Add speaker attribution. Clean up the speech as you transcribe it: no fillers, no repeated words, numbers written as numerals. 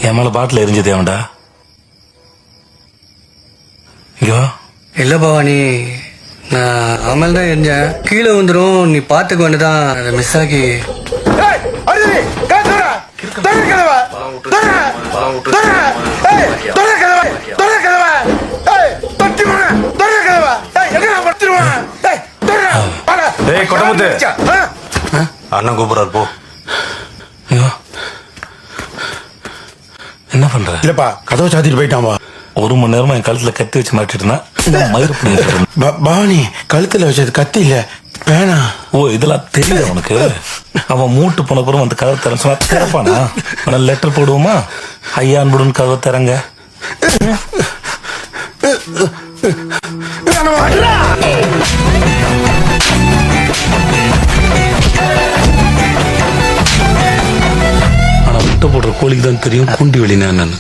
Speaker 1: என் மேல பாட்டில் எரிஞ்சது அவன்டா. இங்கோ
Speaker 2: இல்ல பவானி, நான் அமல் தான் எரிஞ்சேன். கீழே வந்துடும், நீ பாத்துக்க வேண்டியதான். அதை மிஸ் ஆகி
Speaker 3: அண்ணன் கூப்பிடுறாரு போ.
Speaker 1: ஐயோ, என்ன பண்ற?
Speaker 3: இல்லப்பா, கதவை சாத்திட்டு போயிட்டான்பா.
Speaker 1: 1 மணி நேரமா என் கழுத்துல கத்தி வச்சு மாட்டிட்டு இருந்தான். மயிறு பிடிங்க.
Speaker 3: பவானி, கழுத்துல வச்சது கத்தி இல்ல, பேனா.
Speaker 1: ஓ, இதெல்லாம் தெரியுது உனக்கு? அவன் மூட்டு போன பிறகு அந்த கதவை திறந்து சொன்னா திறப்பானா? அவன லெட்டர் போடுவோமா? ஐயா அன்புடன் கதவை திறங்க. ஆனா முட்டை போடுற கோழிக்கு தான் தெரியும் குண்டி வெளினா என்னன்னு.